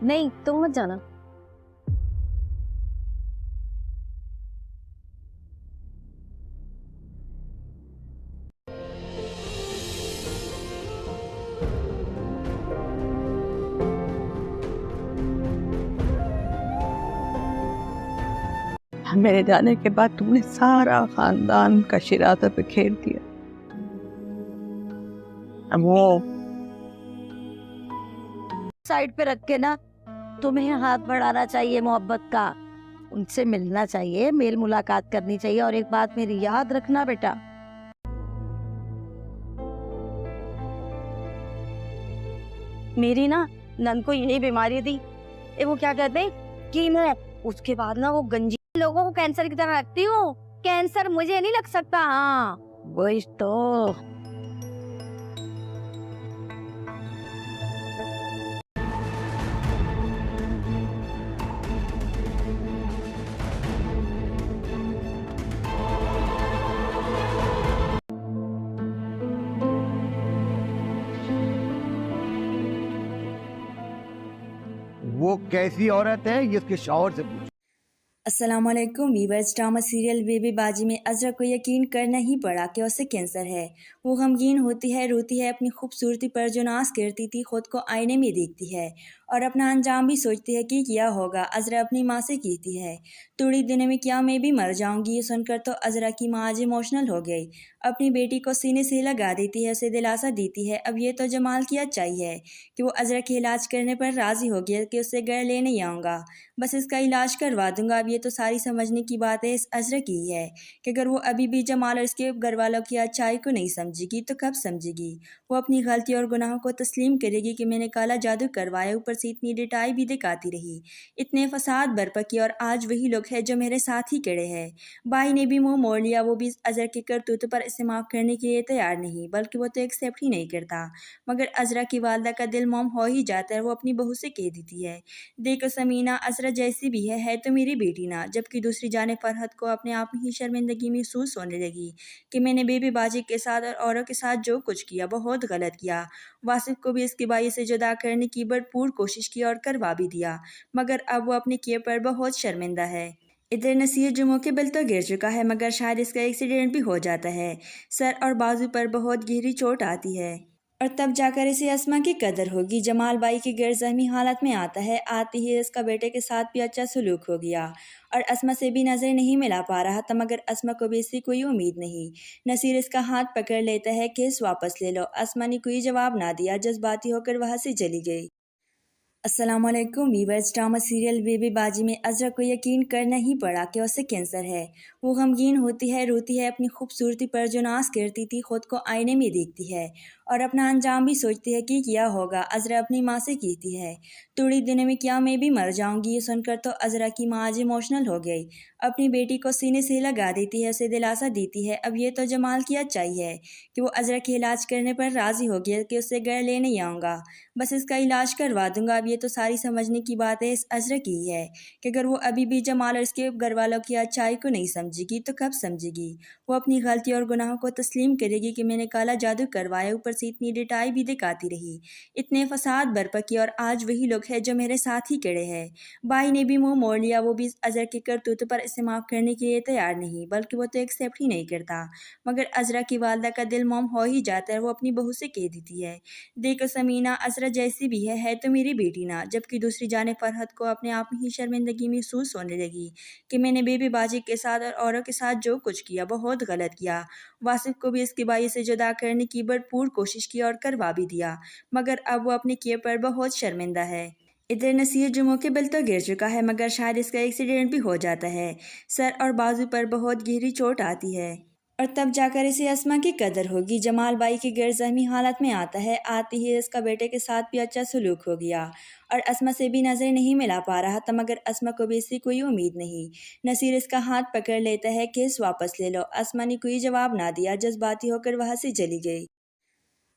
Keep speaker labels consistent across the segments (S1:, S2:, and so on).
S1: नहीं तुम मत जाना।
S2: मेरे जाने के बाद तुमने सारा खानदान का शिराज़ा बिखेर दिया। अब वो
S1: साइड पे रख के ना तुम्हें हाथ बढ़ाना चाहिए मोहब्बत का, उनसे मिलना चाहिए, मेल मुलाकात करनी चाहिए। और एक बात मेरी याद रखना बेटा, मेरी ना नन को यही बीमारी थी, वो क्या कहते हैं कि मैं उसके बाद ना वो गंजी लोगों को कैंसर की तरह रखती हूँ। कैंसर मुझे नहीं लग सकता। हाँ वही तो।
S3: वो कैसी औरत है ये उसके शौहर से पूछो।
S4: अस्सलामुअलैकुम वीवर्स। ड्रामा सीरियल बेबी बाजी में अजरा को यकीन करना ही पड़ा कि उसे कैंसर है। वो गमगीन होती है, रोती है, अपनी खूबसूरती पर जो नाज करती थी खुद को आईने में देखती है और अपना अंजाम भी सोचती है कि क्या होगा। अजरा अपनी माँ से कहती है थोड़ी दिनों में क्या मैं भी मर जाऊंगी। ये सुनकर तो अजरा की माँ आज इमोशनल हो गई, अपनी बेटी को सीने से लगा देती है, उसे दिलासा देती है। अब ये तो जमाल की अच्छाई है कि वो अजरा के इलाज करने पर राजी हो गया कि उससे घर ले नहीं आऊँगा, बस इसका इलाज करवा दूंगा। अब ये तो सारी समझने की बात है इस अजरा की ही है कि अगर वो अभी भी जमाल और इसके घर वालों की अच्छाई को नहीं समझेगी तो कब समझेगी। वो अपनी गलती और गुनाहों को तस्लीम करेगी कि मैंने काला जादू करवाया, ऊपर से इतनी डिटाई भी दिखाती रही, इतने फसाद बरपा किए और आज वही लोग हैं जो मेरे साथ ही खड़े हैं। भाई ने भी मुंह मोड़ लिया, वो भी अजरा के करतूत पर इसे माफ़ करने के लिए तैयार नहीं, बल्कि वो तो एक्सेप्ट ही नहीं करता। मगर अजरा की वालदा का दिल मोम हो ही जाता है। वो अपनी बहू से कह देती है देखो समीना, अजरा जैसी भी है तो मेरी बेटी ना। जबकि दूसरी जाने फरहत को अपने आप में ही शर्मिंदगी महसूस होने लगी कि मैंने बेबी बाजी के साथ और औरों के साथ जो कुछ किया बहुत गलत किया। वासिफ को भी इसकी बाई से जुदा करने की भरपूर कोशिश की और करवा भी दिया, मगर अब वो अपने किए पर बहुत शर्मिंदा है। इधर नसीर जुमों के बिल तो गिर चुका है, मगर शायद इसका एक्सीडेंट भी हो जाता है। सर और बाजू पर बहुत गहरी चोट आती है और तब जाकर इसे अस्मा की कदर होगी। जमाल बाई के गैर ज़हमी हालत में आता है, आते ही इसका बेटे के साथ भी अच्छा सलूक हो गया और अस्मा से भी नज़र नहीं मिला पा रहा था, मगर अस्मा को भी इससे कोई उम्मीद नहीं। नसीर इसका हाथ पकड़ लेता है केस वापस ले लो। अस्मा ने कोई जवाब ना दिया, जज्बाती होकर वहाँ से चली गई। अस्सलामुअलैकुम वीवर्स। ड्रामा सीरियल बेबी बाजी में अजरा को यकीन करना ही पड़ा कि उसे कैंसर है। वो गमगीन होती है, रोती है, अपनी खूबसूरती पर जो नाज करती थी खुद को आईने में देखती है और अपना अंजाम भी सोचती है कि क्या होगा। अजरा अपनी माँ से कहती है थोड़ी दिनों में क्या मैं भी मर जाऊंगी। ये सुनकर तो अजरा की माँ आज इमोशनल हो गई, अपनी बेटी को सीने से लगा देती है, उसे दिलासा देती है। अब ये तो जमाल की अच्छाई है कि वो अजरा के इलाज करने पर राजी हो गया कि उससे घर ले नहीं आऊँगा, बस इसका इलाज करवा दूंगा। अब ये तो सारी समझने की बात है इस अजरा की ही है कि अगर वो अभी भी जमाल और इसके घर वालों की अच्छाई को नहीं समझेगी तो कब समझेगी। वो अपनी गलती और गुनाहों को तस्लीम करेगी कि मैंने काला जादू करवाया, ऊपर से इतनी डिटाई भी दिखाती रही, इतने फसाद बरपा किए और आज वही लोग हैं जो मेरे साथ ही खड़े हैं। भाई ने भी मुंह मोड़ लिया, वो भी अजरा के करतूत पर इसे माफ़ करने के लिए तैयार नहीं, बल्कि वो तो एक्सेप्ट ही नहीं करता। मगर अजरा की वालदा का दिल मोम हो ही जाता है। वो अपनी बहू से कह देती है देखो समीना, अजरा जैसी भी है तो मेरी बेटी ना। जबकि दूसरी जाने फरहत को अपने आप में ही शर्मिंदगी महसूस होने लगी कि मैंने बेबी बाजी के साथ और औरों के साथ जो कुछ किया बहुत गलत किया। वासिफ को भी इसकी बाई से जुदा करने की भरपूर कोशिश की और करवा भी दिया, मगर अब वो अपने किए पर बहुत शर्मिंदा है। इधर नसीर जुमों के बिल तो गिर चुका है, मगर शायद इसका एक्सीडेंट भी हो जाता है। सर और बाजू पर बहुत गहरी चोट आती है और तब जाकर इसे अस्मा की कदर होगी। जमाल बाई की गैर ज़हमी हालत में आता है, आते ही इसका बेटे के साथ भी अच्छा सलूक हो गया और अस्मा से भी नज़र नहीं मिला पा रहा था, मगर अस्मा को भी इससे कोई उम्मीद नहीं। नसीर इसका हाथ पकड़ लेता है केस वापस ले लो। अस्मा ने कोई जवाब ना दिया, जज्बाती होकर वहाँ से चली गई।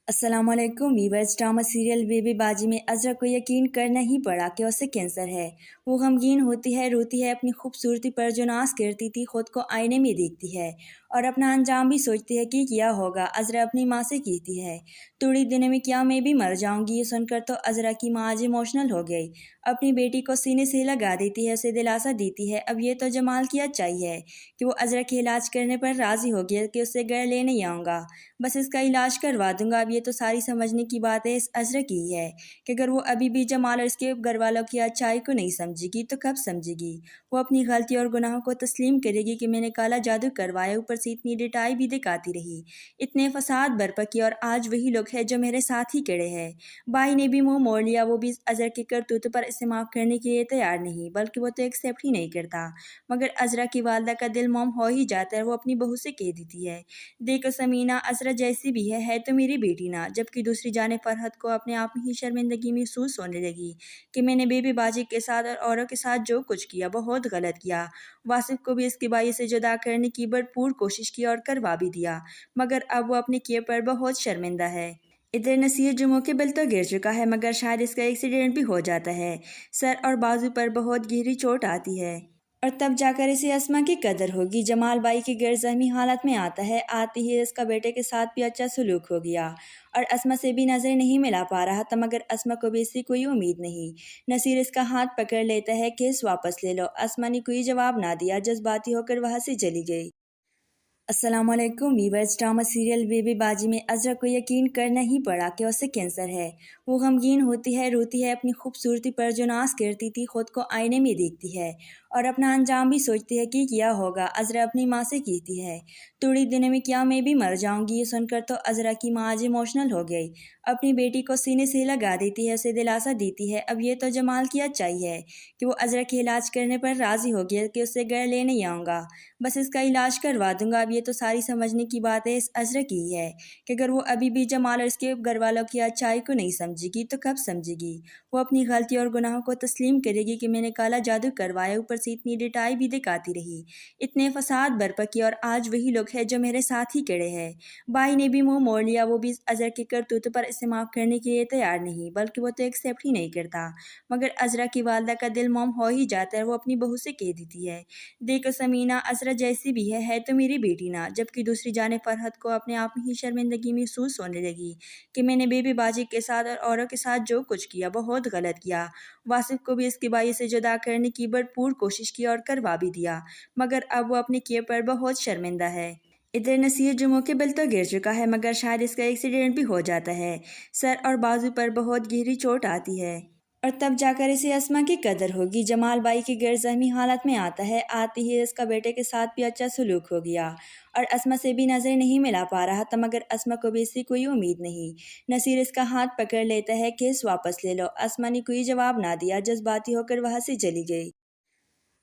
S4: अस्सलामुअलैकुम वीवर्स। ड्रामा सीरियल बेबी बाजी में अजरा को यकीन करना ही पड़ा कि उसे कैंसर है। वो गमगीन होती है, रोती है, अपनी खूबसूरती पर जो नाज करती थी खुद को आईने में देखती है और अपना अंजाम भी सोचती है कि क्या होगा। अजरा अपनी माँ से कहती है थोड़ी दिनों में क्या मैं भी मर जाऊंगी। ये सुनकर तो अजरा की माँ आज इमोशनल हो गई, अपनी बेटी को सीने से लगा देती है, उसे दिलासा देती है। अब ये तो जमाल की अच्छाई है कि वो अजरा के इलाज करने पर राज़ी हो गया कि उससे घर ले नहीं आऊँगा, बस इसका इलाज करवा दूँगा। अब ये तो सारी समझने की बात है इस अजरा की ही है कि अगर वो अभी भी जमाल और इसके घर वालों की अच्छाई को नहीं समझेगी तो कब समझेगी। वो अपनी गलती और गुनाहों को तस्लीम करेगी कि मैंने काला जादू करवाया, ऊपर से इतनी डिटाई भी दिखाती रही, इतने फसाद बर्पा किए और आज वही लोग हैं जो मेरे साथ ही खड़े हैं। भाई ने भी मुंह मोड़ लिया, वो भी अजरा की करतूत पर इसे माफ़ करने के लिए तैयार नहीं, बल्कि वो तो एक्सेप्ट ही नहीं करता। मगर अजरा की वालदा का दिल मोम हो ही जाता है। वो अपनी बहू से कह देती है, देखो समीना, अजरा जैसी भी है तो मेरी बेटी ना। जबकि दूसरी जाने फरहत को अपने आप में ही शर्मिंदगी महसूस होने लगी कि मैंने बेबी बाजी के साथ और औरों के साथ जो कुछ किया बहुत गलत किया। वासिफ को भी इसकी बाई से जुदा करने की भरपूर कोशिश की और करवा भी दिया, मगर अब वो अपने किए पर बहुत शर्मिंदा है। इधर नसीर जुमों के बिल तो गिर चुका है, मगर शायद इसका एक्सीडेंट भी हो जाता है। सर और बाजू पर बहुत गहरी चोट आती है और तब जाकर इसे अस्मा की कदर होगी। जमाल बाई के गैर ज़हमी हालत में आता है। आते ही इसका बेटे के साथ भी अच्छा सलूक हो गया और अस्मा से भी नज़र नहीं मिला पा रहा था, मगर अस्मा को भी इससे कोई उम्मीद नहीं। नसीर इसका हाथ पकड़ लेता है, केस वापस ले लो। अस्मा ने कोई जवाब ना दिया, जज्बाती होकर वहाँ से चली गई। अस्सलामुअलैकुम वीवर्स, ड्रामा सीरियल बेबी बाजी में अजरा को यकीन करना ही पड़ा कि उसे कैंसर है। वो गमगीन होती है, रोती है, अपनी खूबसूरती पर जो नाज करती थी खुद को आईने में देखती है और अपना अंजाम भी सोचती है कि क्या होगा। अजरा अपनी माँ से कहती है, थोड़ी दिनों में क्या मैं भी मर जाऊंगी। ये सुनकर तो अजरा की माँ आज इमोशनल हो गई, अपनी बेटी को सीने से लगा देती है, उसे दिलासा देती है। अब ये तो जमाल की अच्छाई है कि वो अजरा के इलाज करने पर राज़ी हो गया कि उससे घर ले नहीं आऊँगा, बस इसका इलाज करवा दूंगा। अब ये तो सारी समझने की बात है इस अजरा की ही है कि अगर वो अभी भी जमाल और इसके घर वालों की अच्छाई को नहीं समझेगी तो कब समझेगी। वो अपनी गलती और गुनाहों को तस्लीम करेगी कि मैंने काला जादू करवाया, ऊपर से इतनी डिटाई भी दिखाती रही, इतने फसाद बर्पा किए और आज वही लोग हैं जो मेरे साथ ही खड़े हैं। भाई ने भी मुंह मोड़ लिया, वो भी अजरा की करतूत पर इसे माफ़ करने के लिए तैयार नहीं, बल्कि वो तो एक्सेप्ट ही नहीं करता। मगर अजरा की वालदा का दिल मोम हो ही जाता है। वो अपनी बहू से कह देती है, देखो समीना, अजरा जैसी भी है तो मेरी बेटी ना। जबकि दूसरी जाने फरहत को अपने आप में ही शर्मिंदगी महसूस होने लगी कि मैंने बेबी बाजी के साथ और औरों के साथ जो कुछ किया बहुत गलत किया। वासिफ को भी इसकी बाई से जुदा करने की भरपूर कोशिश की और करवा भी दिया, मगर अब वो अपने किए पर बहुत शर्मिंदा है। इधर नसीर जुमों के बिल तो गिर चुका है, मगर शायद इसका एक्सीडेंट भी हो जाता है। सर और बाजू पर बहुत गहरी चोट आती है और तब जाकर इसे अस्मा की कदर होगी। जमाल बाई के गैर ज़हमी हालत में आता है। आते ही इसका बेटे के साथ भी अच्छा सलूक हो गया और अस्मा से भी नज़र नहीं मिला पा रहा था, मगर अस्मा को भी इससे कोई उम्मीद नहीं। नसीर इसका हाथ पकड़ लेता है, केस वापस ले लो। अस्मा ने कोई जवाब ना दिया, जज्बाती होकर वहाँ से चली गई।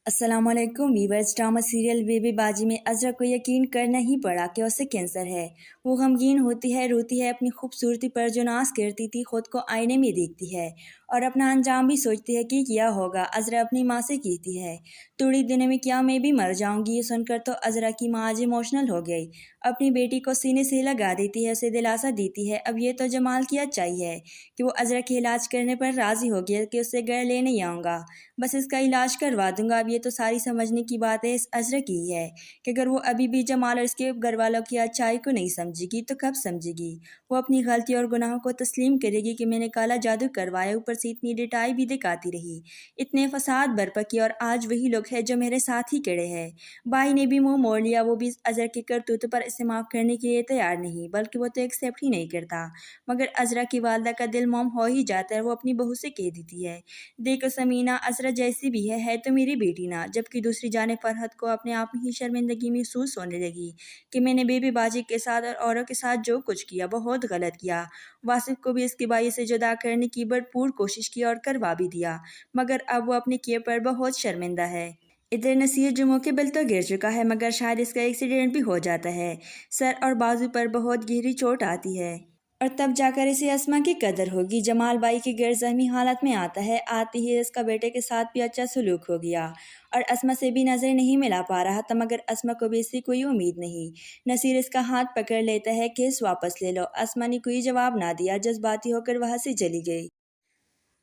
S4: अस्सलामुअलैकुम वीवर्स, ड्रामा सीरियल बेबी बाजी में अजरा को यकीन करना ही पड़ा कि उसे कैंसर है। वो गमगीन होती है, रोती है, अपनी खूबसूरती पर जो नाज करती थी खुद को आईने में देखती है और अपना अंजाम भी सोचती है कि क्या होगा। अजरा अपनी माँ से कहती है, थोड़ी दिनों में क्या मैं भी मर जाऊंगी। ये सुनकर तो अजरा की माँ आज इमोशनल हो गई, अपनी बेटी को सीने से लगा देती है, उसे दिलासा देती है। अब ये तो जमाल की अच्छाई है कि वो अजरा के इलाज करने पर राज़ी हो गया कि उससे घर ले नहीं आऊँगा, बस इसका इलाज करवा दूंगा। अब ये तो सारी समझने की बात है इस अजरा की ही है कि अगर वो अभी भी जमाल और इसके घर वालों की अच्छाई को नहीं समझेगी तो कब समझेगी। वो अपनी गलती और गुनाहों को तस्लीम करेगी कि मैंने काला जादू करवाया, ऊपर से इतनी डिटाई भी दिखाती रही, इतने फसाद बर्पा किए और आज वही लोग हैं जो मेरे साथ ही खड़े हैं। भाई ने भी मुंह मोड़ लिया, वो भी अजरा की करतूत पर इसे माफ़ करने के लिए तैयार नहीं, बल्कि वो तो एक्सेप्ट ही नहीं करता। मगर अजरा की वालदा का दिल मोम हो ही जाता है। वो अपनी बहू से कह देती है, देखो समीना, अजरा जैसी भी है तो मेरी बेटी ना। जबकि दूसरी जाने फरहत को अपने आप में ही शर्मिंदगी महसूस होने लगी कि मैंने बेबी बाजी के साथ और औरों के साथ जो कुछ किया बहुत गलत किया। वासिफ को भी इसकी बाई से जुदा करने की भरपूर कोशिश की और करवा भी दिया, मगर अब वो अपने किए पर बहुत शर्मिंदा है। इधर नसीर जुमों के बिल तो गिर चुका है, मगर शायद इसका एक्सीडेंट भी हो जाता है। सर और बाजू पर बहुत गहरी चोट आती है और तब जाकर इसे अस्मा की कदर होगी। जमाल बाई के गैर ज़हमी हालत में आता है। आते ही इसका बेटे के साथ भी अच्छा सलूक हो गया और अस्मा से भी नज़र नहीं मिला पा रहा था, मगर अस्मा को भी इससे कोई उम्मीद नहीं। नसीर इसका हाथ पकड़ लेता है, केस वापस ले लो। अस्मा ने कोई जवाब ना दिया, जज्बाती होकर वहाँ से चली गई।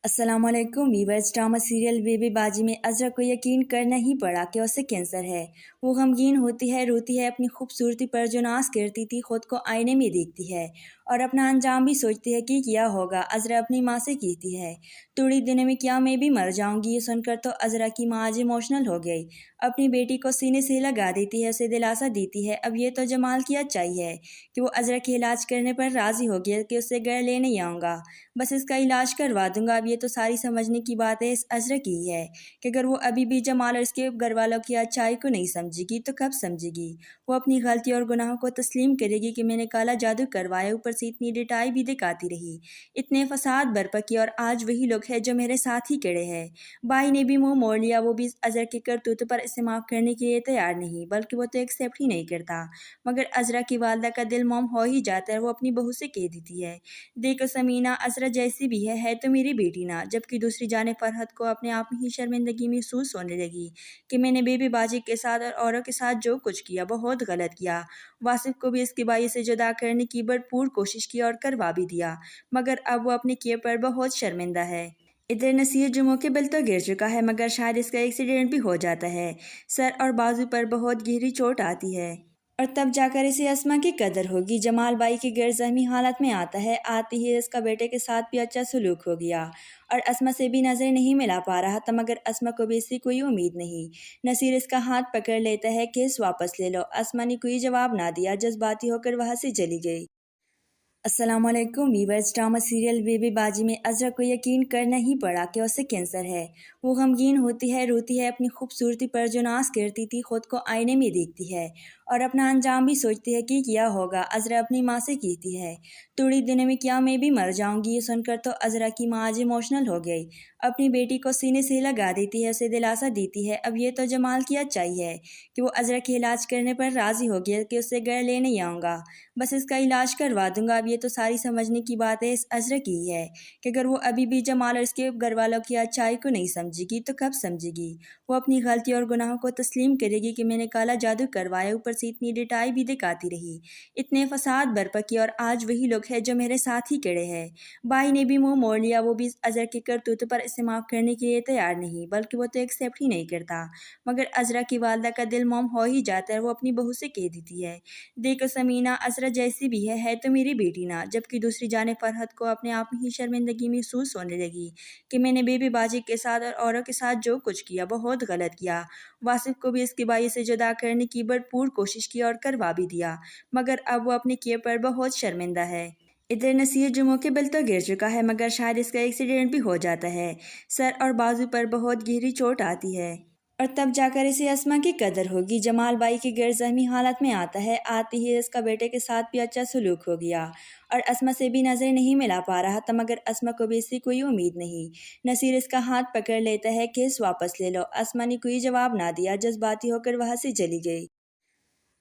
S4: अस्सलामुअलैकुम वीवर्स, ड्रामा सीरियल बेबी बाजी में अजरा को यकीन करना ही पड़ा कि उसे कैंसर है। वो गमगीन होती है, रोती है, अपनी खूबसूरती पर जो नाज करती थी खुद को आईने में देखती है और अपना अंजाम भी सोचती है कि क्या होगा। अज़रा अपनी माँ से कहती है, थोड़ी दिनों में क्या मैं भी मर जाऊंगी। ये सुनकर तो अज़रा की माँ आज इमोशनल हो गई। अपनी बेटी को सीने से लगा देती है, उसे दिलासा देती है। अब ये तो जमाल की अच्छाई है कि वो अज़रा के इलाज करने पर राज़ी हो गया कि उससे घर ले नहीं आऊँगा, बस इसका इलाज करवा दूंगा। अब ये तो सारी समझने की बात है इस अज़रा की ही है कि अगर वो अभी भी जमाल और इसके घर वालों की अच्छाई को नहीं समझेगी तो कब समझेगी। वो अपनी गलती और गुनाहों को तस्लीम करेगी कि मैंने काला जादू करवाया, ऊपर से इतनी डिटाई भी दिखाती रही, इतने फसाद बर्पा किए और आज वही लोग हैं जो मेरे साथ ही खड़े हैं। भाई ने भी मुंह मोड़ लिया, वो भी अज़रा के करतूत पर इसे माफ़ करने के लिए तैयार नहीं, बल्कि वो तो एक्सेप्ट ही नहीं करता। मगर अज़रा की वालदा का दिल मोम हो ही जाता है। वो अपनी बहू से कह देती है, देखो समीना, अज़रा जैसी भी है तो मेरी बेटी ना। जबकि दूसरी जाने फरहत को अपने आप में ही शर्मिंदगी महसूस होने लगी कि मैंने बेबी बाजी के साथ और औरों के साथ जो कुछ किया बहुत गलत किया। वासिफ को भी इसकी बाई से जुदा करने की भरपूर कोशिश की और करवा भी दिया, मगर अब वो अपने किए पर बहुत शर्मिंदा है। इधर नसीर जुमों के बल तो गिर चुका है, मगर शायद इसका एक्सीडेंट भी हो जाता है। सर और बाजू पर बहुत गहरी चोट आती है और तब जाकर इसे अस्मा की कदर होगी। जमाल बाई के गैर ज़हमी हालत में आता है। आते ही इसका बेटे के साथ भी अच्छा सलूक हो गया और अस्मा से भी नज़र नहीं मिला पा रहा था, मगर अस्मा को भी इससे कोई उम्मीद नहीं। नसीर इसका हाथ पकड़ लेता है, केस वापस ले लो। अस्मा ने कोई जवाब ना दिया, जज्बाती होकर वहाँ से चली गई। अस्सलाम वालेकुम वीवर्स, ड्रामा सीरियल बेबी बाजी में अज़रा को यकीन करना ही पड़ा कि उसे कैंसर है। वो गमगीन होती है, रोती है, अपनी खूबसूरती पर जो नाज करती थी खुद को आईने में देखती है और अपना अंजाम भी सोचती है कि क्या होगा। अज़रा अपनी माँ से कहती है, थोड़ी दिनों में क्या मैं भी मर जाऊंगी। ये सुनकर तो अज़रा की माँ आज इमोशनल हो गई। अपनी बेटी को सीने से लगा देती है, उसे दिलासा देती है। अब ये तो जमाल की अच्छाई है कि वो अज़रा के इलाज करने पर राज़ी हो गया कि उससे घर ले नहीं आऊँगा, बस इसका इलाज करवा दूंगा। अब ये तो सारी समझने की बात है इस अज़रा की ही है कि अगर वो अभी भी जमाल और इसके घर वालों की अच्छाई को नहीं समझेगी तो कब समझेगी। वो अपनी गलती और गुनाहों को तस्लीम करेगी कि मैंने काला जादू करवाया, ऊपर से इतनी डिटाई भी दिखाती रही, इतने फसाद बर्पा किए और आज वही लोग हैं जो मेरे साथ ही खड़े हैं। भाई ने भी मुंह मोड़ लिया, वो भी अज़रा के करतूत पर इसे माफ़ करने के लिए तैयार नहीं, बल्कि वो तो एक्सेप्ट ही नहीं करता। मगर अज़रा की वालदा का दिल मोम हो ही जाता है। वो अपनी बहू से कह देती है, देखो समीना, अज़रा जैसी भी है तो मेरी बेटी ना। जबकि दूसरी जाने फरहत को अपने आप में ही शर्मिंदगी महसूस होने लगी कि मैंने बेबी बाजी के साथ और औरों के साथ जो कुछ किया बहुत गलत किया। वासिफ को भी इसकी बाई से जुदा करने की भरपूर कोशिश की और करवा भी दिया, मगर अब वो अपने किए पर बहुत शर्मिंदा है। इधर नसीर जुमों के बल तो गिर चुका है, मगर शायद इसका एक्सीडेंट भी हो जाता है। सर और बाजू पर बहुत गहरी चोट आती है और तब जाकर इसे अस्मा की कदर होगी। जमाल बाई के गैर ज़हमी हालत में आता है। आते ही इसका बेटे के साथ भी अच्छा सलूक हो गया और अस्मा से भी नज़र नहीं मिला पा रहा था, मगर अस्मा को भी इससे कोई उम्मीद नहीं। नसीर इसका हाथ पकड़ लेता है, केस वापस ले लो। अस्मा ने कोई जवाब ना दिया, जज्बाती होकर वहाँ से चली गई।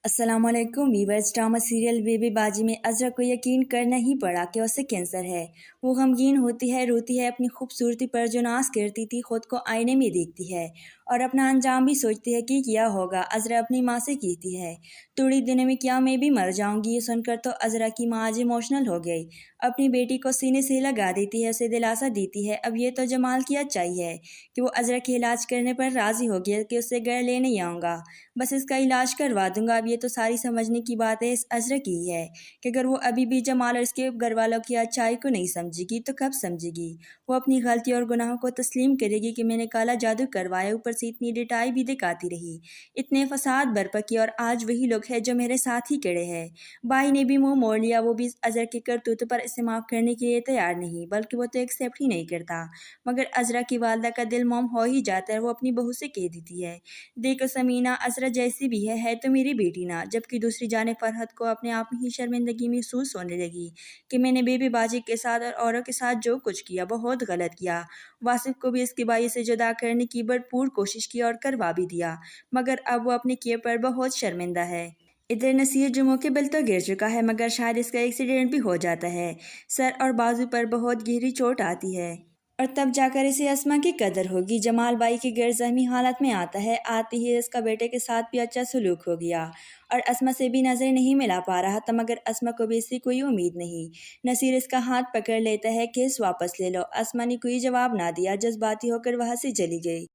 S4: अस्सलाम वालेकुम वीवर्स, ड्रामा सीरियल बेबी बाजी में अज़रा को यकीन करना ही पड़ा कि उसे कैंसर है। वो गमगीन होती है, रोती है, अपनी खूबसूरती पर जो नाज करती थी खुद को आईने में देखती है और अपना अंजाम भी सोचती है कि क्या होगा। अज़रा अपनी माँ से कहती है, थोड़ी दिनों में क्या मैं भी मर जाऊंगी। ये सुनकर तो अज़रा की माँ आज इमोशनल हो गई। अपनी बेटी को सीने से लगा देती है, उसे दिलासा देती है। अब ये तो जमाल की अच्छाई है कि वो अज़रा के इलाज करने पर राज़ी हो गया कि उससे घर ले नहीं आऊँगा, बस इसका इलाज करवा दूंगा। अब ये तो सारी समझने की बात है इस अज़रा की ही है कि अगर वो अभी भी जमाल और इसके घर वालों की अच्छाई को नहीं समझेगी तो कब समझेगी। वो अपनी गलती और गुनाहों को तस्लीम करेगी कि मैंने काला जादू करवाया, ऊपर से इतनी डिटाई भी दिखाती रही, इतने फसाद बर्पा किए और आज वही लोग हैं जो मेरे साथ ही खड़े हैं। भाई ने भी मुंह मोड़ लिया, वो भी अज़रा के करतूत पर इसे माफ़ करने के लिए तैयार नहीं, बल्कि वो तो एक्सेप्ट ही नहीं करता। मगर अज़रा की वालदा का दिल मोम हो ही जाता है। वो अपनी बहू से कह देती है, देखो समीना, अज़रा जैसी भी है तो मेरी बेटी ना। जबकि दूसरी जाने फरहत को अपने आप में ही शर्मिंदगी महसूस होने लगी कि मैंने बेबी बाजी के साथ और औरों के साथ जो कुछ किया बहुत गलत किया। वासिफ को भी इसकी बाई से जुदा करने की भरपूर कोशिश की और करवा भी दिया, मगर अब वो अपने किए पर बहुत शर्मिंदा है। इधर नसीर जुमों के बल तो गिर चुका है, मगर शायद इसका एक्सीडेंट भी हो जाता है। सर और बाजू पर बहुत गहरी चोट आती है और तब जाकर इसे अस्मा की कदर होगी। जमाल बाई की गैर ज़हमी हालत में आता है। आते ही इसका बेटे के साथ भी अच्छा सलूक हो गया और अस्मा से भी नज़र नहीं मिला पा रहा था, मगर अस्मा को भी इससे कोई उम्मीद नहीं। नसीर इसका हाथ पकड़ लेता है, केस वापस ले लो। अस्मा ने कोई जवाब ना दिया, जज्बाती होकर वहाँ से चली गई।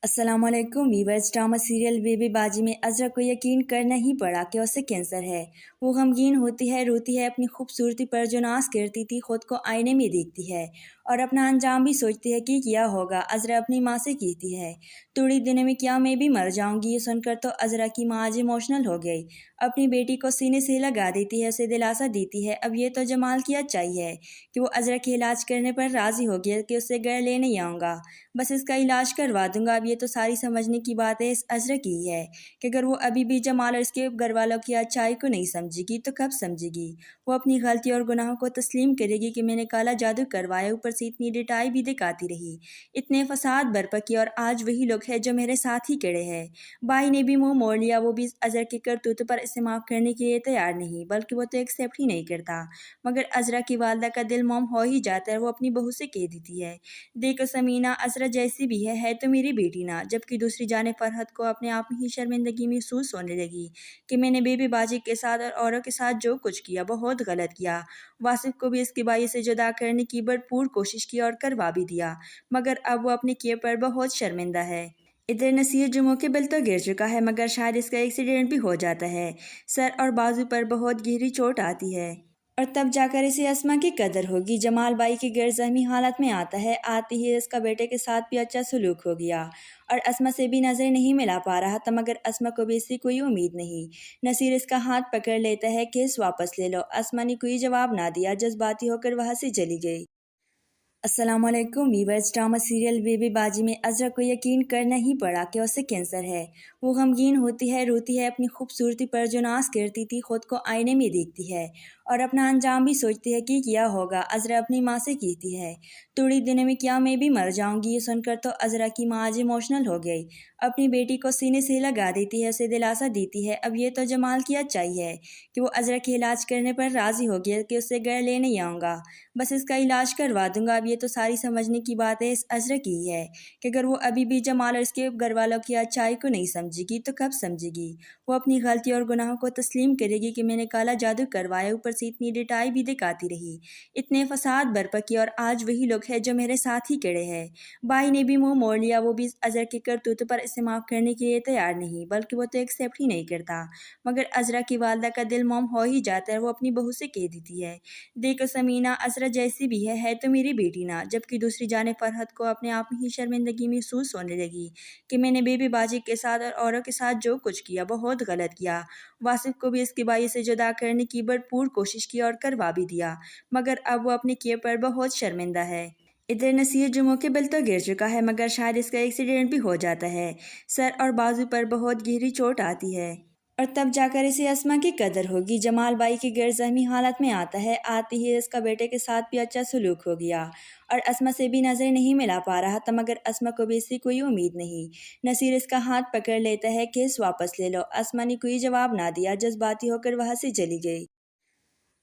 S4: अस्सलाम वालेकुम वीवर्स। ड्रामा सीरियल बेबी बाजी में अज़रा को यकीन करना ही पड़ा कि उसे कैंसर है। वो गमगीन होती है, रोती है, अपनी खूबसूरती पर जो नाज करती थी खुद को आईने में देखती है और अपना अंजाम भी सोचती है कि क्या होगा। अज़रा अपनी माँ से कहती है, थोड़ी दिनों में क्या मैं भी मर जाऊंगी। ये सुनकर तो अज़रा की माँ आज इमोशनल हो गई। अपनी बेटी को सीने से लगा देती है, उसे दिलासा देती है। अब ये तो जमाल की अच्छाई है कि वो अज़रा के इलाज करने पर राज़ी हो गया कि उसे घर ले नहीं आऊँगा, बस इसका इलाज करवा दूंगा। अब ये तो सारी समझने की बात है इस अज़रा की है कि अगर वो अभी भी जमाल और इसके घर वालों की अच्छाई को नहीं समझेगी तो कब समझेगी। वो अपनी गलती और गुनाहों को तस्लीम करेगी कि मैंने काला जादू करवाया, ऊपर से इतनी डिटाई भी दिखाती रही, इतने फसाद बरपा किए और आज वही लोग हैं जो मेरे साथ ही खड़े हैं। भाई ने भी मुंह मोड़ लिया, वो भी अज़रा की करतूत पर इसे माफ़ करने के लिए तैयार नहीं, बल्कि वो तो एक्सेप्ट ही नहीं करता। मगर अज़रा की वालदा का दिल मोम हो ही जाता है। वो अपनी बहू से कह देती है, देखो समीना, अज़रा जैसी भी है तो मेरी बेटी ना। जबकि दूसरी जाने फरहत को अपने आप में ही शर्मिंदगी महसूस होने लगी कि मैंने बेबी बाजी के साथ और औरों के साथ जो कुछ किया बहुत गलत किया। वासिफ को भी इसकी बाई से जुदा करने की भरपूर कोशिश की और करवा भी दिया, मगर अब वो अपने किए पर बहुत शर्मिंदा है। इधर नसीर जुमों के बिल तो गिर चुका है, मगर शायद इसका एक्सीडेंट भी हो जाता है। सर और बाजू पर बहुत गहरी चोट आती है और तब जाकर इसे अस्मा की कदर होगी। जमाल बाई के गैर ज़हमी हालत में आता है। आते ही इसका बेटे के साथ भी अच्छा सलूक हो गया और अस्मा से भी नज़र नहीं मिला पा रहा था, मगर अस्मा को भी इससे कोई उम्मीद नहीं। नसीर इसका हाथ पकड़ लेता है, केस वापस ले लो। अस्मा ने कोई जवाब ना दिया, जज्बाती होकर वहाँ से चली गई। अस्सलाम वालेकुम वीवर्स। ड्रामा सीरियल बेबी बाजी में अज़रा को यकीन करना ही पड़ा कि उसे कैंसर है। वो गमगीन होती है, रोती है, अपनी खूबसूरती पर जो नाज करती थी खुद को आईने में देखती है और अपना अंजाम भी सोचती है कि क्या होगा। अज़रा अपनी माँ से कहती है, थोड़ी दिनों में क्या मैं भी मर जाऊंगी। ये सुनकर तो अज़रा की माँ आज इमोशनल हो गई। अपनी बेटी को सीने से लगा देती है, उसे दिलासा देती है। अब ये तो जमाल की अच्छाई है कि वो अज़रा के इलाज करने पर राज़ी हो गया कि उसे घर ले नहीं आऊँगा, बस इसका इलाज करवा दूंगा। अब ये तो सारी समझने की बात है इस अज़रा की है कि अगर वो अभी भी जमाल और इसके घर वालों की अच्छाई को नहीं समझेगी तो कब समझेगी। वो अपनी गलती और गुनाहों को तस्लीम करेगी कि मैंने काला जादू करवाया, ऊपर से इतनी डिटाई भी दिखाती रही, इतने फसाद बरपा किए और आज वही लोग हैं जो मेरे साथ ही खड़े हैं। भाई ने भी मुंह मोड़ लिया, वो भी अज़रा के करतूत पर इसे माफ़ करने के लिए तैयार नहीं, बल्कि वो तो एक्सेप्ट ही नहीं करता। मगर अज़रा की वालदा का दिल मोम हो ही जाता है। वो अपनी बहू से कह देती है, देखो समीना, अज़रा जैसी भी है तो मेरी बेटी ना। जबकि दूसरी जाने फरहत को अपने आप में ही शर्मिंदगी महसूस होने लगी कि मैंने बेबी बाजी के साथ और औरों के साथ जो कुछ किया बहुत गलत किया। वासिफ को भी इसकी बाई से जुदा करने की भरपूर कोशिश की और करवा भी दिया, मगर अब वो अपने किए पर बहुत शर्मिंदा है। इधर नसीर जुमों के बिल तो गिर चुका है, मगर शायद इसका एक्सीडेंट भी हो जाता है। सर और बाजू पर बहुत गहरी चोट आती है और तब जाकर इसे अस्मा की कदर होगी। जमाल बाई के गैर ज़हमी हालत में आता है। आते ही इसका बेटे के साथ भी अच्छा सलूक हो गया और अस्मा से भी नज़र नहीं मिला पा रहा था, मगर अस्मा को भी इससे कोई उम्मीद नहीं। नसीर इसका हाथ पकड़ लेता है, केस वापस ले लो। अस्मा ने कोई जवाब ना दिया, जज्बाती होकर वहाँ से चली गई।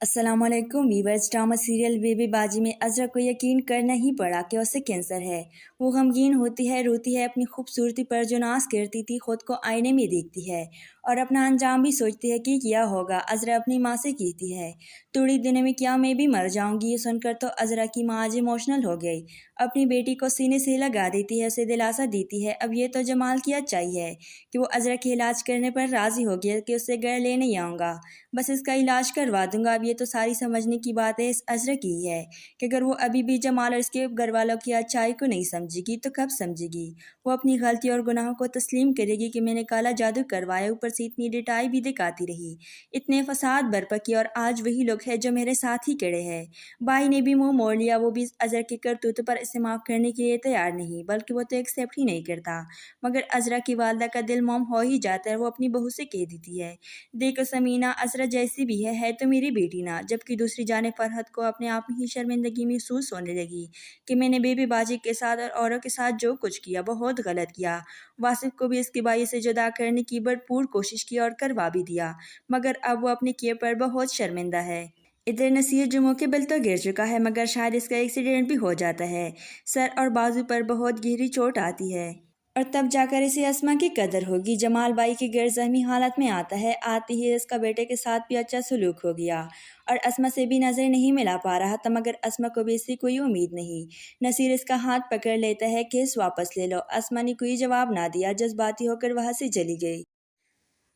S4: अस्सलाम वालेकुम वीवर्स। ड्रामा सीरियल बेबी बाजी में अज़रा को यकीन करना ही पड़ा कि उसे कैंसर है। वो गमगीन होती है, रोती है, अपनी खूबसूरती पर जो नाज करती थी खुद को आईने में देखती है और अपना अंजाम भी सोचती है कि क्या होगा। अज़रा अपनी माँ से कहती है, थोड़ी दिनों में क्या मैं भी मर जाऊंगी। ये सुनकर तो अज़रा की माँ आज इमोशनल हो गई। अपनी बेटी को सीने से लगा देती है, उसे दिलासा देती है। अब ये तो जमाल की अच्छाई है कि वो अज़रा के इलाज करने पर राज़ी हो गया कि उसे घर ले नहीं आऊँगा, बस इसका इलाज करवा दूंगा। अब ये तो सारी समझने की बात है इस अज़रा की है कि अगर वो अभी भी जमाल और इसके घर वालों की अच्छाई को नहीं समझेगी तो कब समझेगी। वो अपनी गलती और गुनाहों को तस्लीम करेगी कि मैंने काला जादू करवाया, ऊपर से इतनी डिटाई भी दिखाती रही, इतने फसाद बरपा किए और आज वही लोग हैं जो मेरे साथ ही खड़े हैं। भाई ने भी मुंह मोड़ लिया, वो भी अज़रा के करतूत पर इसे माफ़ करने के लिए तैयार नहीं, बल्कि वो तो एक्सेप्ट ही नहीं करता। मगर अज़रा की वालदा का दिल मोम हो ही जाता है। वो अपनी बहू से कह देती है, देखो समीना, अज़रा जैसी भी है तो मेरी बेटी ना। जबकि दूसरी जाने फरहत को अपने आप में ही शर्मिंदगी महसूस होने लगी कि मैंने बेबी बाजी के साथ और औरों के साथ जो कुछ किया बहुत गलत किया। वासिफ को भी इसकी बाई से जुदा करने की भरपूर कोशिश की और करवा भी दिया, मगर अब वो अपने किए पर बहुत शर्मिंदा है। इधर नसीर जुमों के बिल तो गिर चुका है, मगर शायद इसका एक्सीडेंट भी हो जाता है। सर और बाजू पर बहुत गहरी चोट आती है और तब जाकर इसे अस्मा की कदर होगी। जमाल बाई के गैर ज़हमी हालत में आता है। आते ही इसका बेटे के साथ भी अच्छा सलूक हो गया और अस्मा से भी नज़र नहीं मिला पा रहा था, मगर अस्मा को भी इससे कोई उम्मीद नहीं। नसीर इसका हाथ पकड़ लेता है, केस वापस ले लो। अस्मा ने कोई जवाब ना दिया, जज्बाती होकर वहाँ से चली गई।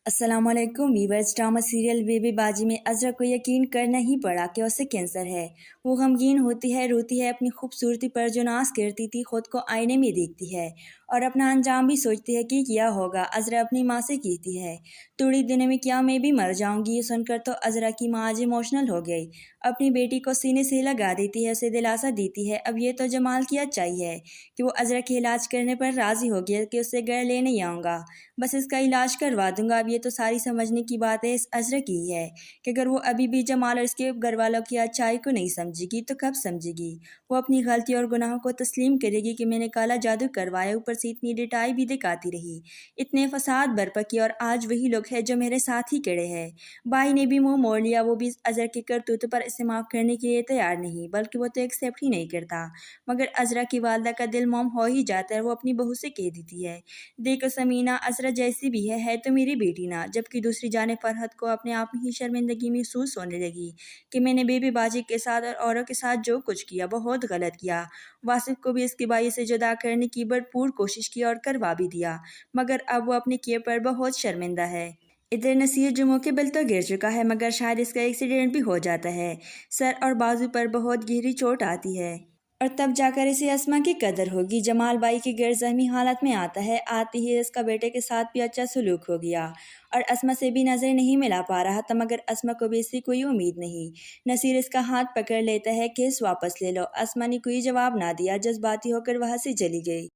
S4: अस्सलामुअलैकुम वीवर्स, ड्रामा सीरियल बेबी बाजी में अज़रा को यकीन करना ही पड़ा कि उसे कैंसर है। वो गमगीन होती है, रोती है, अपनी खूबसूरती पर जो नाज करती थी खुद को आईने में देखती है और अपना अंजाम भी सोचती है कि क्या होगा। अज़रा अपनी माँ से कहती है, थोड़ी दिनों में क्या मैं भी मर जाऊंगी। ये सुनकर तो अज़रा की माँ आज इमोशनल हो गई। अपनी बेटी को सीने से लगा देती है, उसे दिलासा देती है। अब ये तो जमाल की अच्छाई है कि वो अज़रा के इलाज करने पर राज़ी हो गया कि उसे घर ले नहीं आऊँगा, बस इसका इलाज करवा दूंगा। अब ये तो सारी समझने की बात है इस अज़रा की है कि अगर वो अभी भी जमाल और इसके घर वालों की अच्छाई को नहीं समझेगी तो कब समझेगी। वो अपनी गलती और गुनाहों को तस्लीम करेगी कि मैंने काला जादू करवाया, ऊपर से इतनी डिटाई भी दिखाती रही, इतने फसाद बरपा किए, और आज वही लोग हैं जो मेरे साथ ही खड़े हैं। भाई ने भी मुंह मोड़ लिया, वो भी अज़रा के करतूतों पर इसे माफ़ करने के लिए तैयार नहीं, बल्कि वो तो एक्सेप्ट ही नहीं करता। मगर अज़रा की वालदा का दिल मोम हो ही जाता है। वो अपनी बहू से कह देती है, देखो समीना, अज़रा जैसी भी है तो मेरी बेटी ना। जबकि दूसरी जाने फरहत को अपने आप में ही शर्मिंदगी महसूस होने लगी कि मैंने बेबी बाजी के साथ और औरों के साथ जो कुछ किया बहुत गलत किया। वासिफ को भी इसकी बाई से जुदा करने की भरपूर कोशिश की और करवा भी दिया, मगर अब वो अपने किए पर बहुत शर्मिंदा है। इधर नसीर जुमों के बिल तो गिर चुका है, मगर शायद इसका एक्सीडेंट भी हो जाता है। सर और बाजू पर बहुत गहरी चोट आती है और तब जाकर इसे अस्मा की कदर होगी। जमाल बाई के गैर ज़हमी हालत में आता है। आते ही इसका बेटे के साथ भी अच्छा सलूक हो गया और अस्मा से भी नज़र नहीं मिला पा रहा था, मगर अस्मा को भी इससे कोई उम्मीद नहीं। नसीर इसका हाथ पकड़ लेता है, केस वापस ले लो। अस्मा ने कोई जवाब ना दिया, जज्बाती होकर वहाँ से चली गई।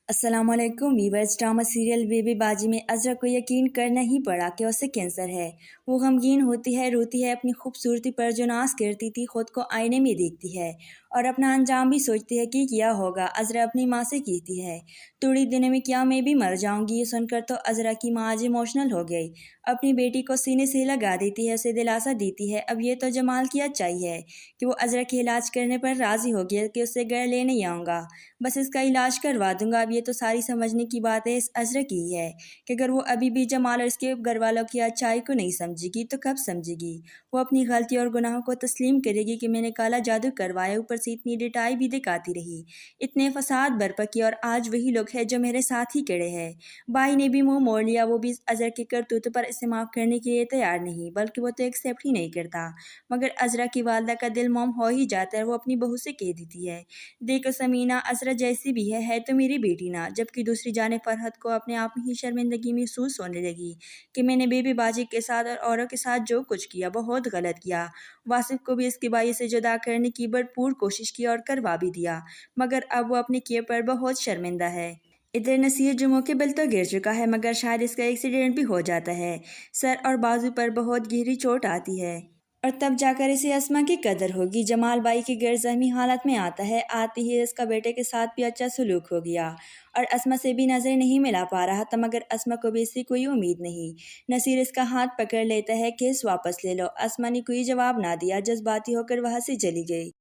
S4: अस्सलामुअलैकुम वीवर्स, ड्रामा सीरियल बेबी बाजी में अज़रा को यकीन करना ही पड़ा कि उसे कैंसर है। वो गमगीन होती है, रोती है, अपनी खूबसूरती पर जो नाज करती थी खुद को आईने में देखती है और अपना अंजाम भी सोचती है कि क्या होगा। अज़रा अपनी माँ से कहती है, थोड़ी दिनों में क्या मैं भी मर जाऊंगी। ये सुनकर तो अज़रा की माँ आज इमोशनल हो गई। अपनी बेटी को सीने से लगा देती है, उसे दिलासा देती है। अब ये तो जमाल की अच्छाई है कि वो अज़रा के इलाज करने पर राज़ी हो गया कि उसे घर ले नहीं आऊँगा, बस इसका इलाज करवा दूंगा। अब ये तो सारी समझने की बात है इस अज़रा की है कि अगर वो अभी भी जमाल और इसके घर वालों की अच्छाई को नहीं समझेगी तो कब समझेगी। वो अपनी गलती और गुनाहों को तस्लीम करेगी कि मैंने काला जादू करवाया, ऊपर से इतनी डिटाई भी दिखाती रही, इतने फसाद बरपा किए, और आज वही लोग हैं जो मेरे साथ ही खड़े हैं। भाई ने भी मुंह मोड़ लिया, वो भी अज़रा के करतूतों पर इसे माफ़ करने के लिए तैयार नहीं, बल्कि वो तो एक्सेप्ट ही नहीं करता। मगर अज़रा की वालदा का दिल मोम हो ही जाता है। वो अपनी बहू से कह देती है, देखो समीना, अज़रा जैसी भी है तो मेरी बेटी ना। जबकि दूसरी जाने फरहत को अपने आप में ही शर्मिंदगी महसूस होने लगी कि मैंने बेबी बाजी के साथ और औरों के साथ जो कुछ किया बहुत गलत किया। वासिफ को भी इसकी बाई से जुदा करने की भरपूर कोशिश की और करवा भी दिया, मगर अब वो अपने किए पर बहुत शर्मिंदा है। इधर नसीर जुमों के बिल तो गिर चुका है, मगर शायद इसका एक्सीडेंट भी हो जाता है। सर और बाजू पर बहुत गहरी चोट आती है और तब जाकर इसे अस्मा की कदर होगी। जमाल बाई के गैर ज़हमी हालत में आता है। आते ही इसका बेटे के साथ भी अच्छा सलूक हो गया और अस्मा से भी नज़र नहीं मिला पा रहा था, मगर अस्मा को भी इससे कोई उम्मीद नहीं। नसीर इसका हाथ पकड़ लेता है, केस वापस ले लो। अस्मा ने कोई जवाब ना दिया, जज्बाती होकर वहाँ से चली गई।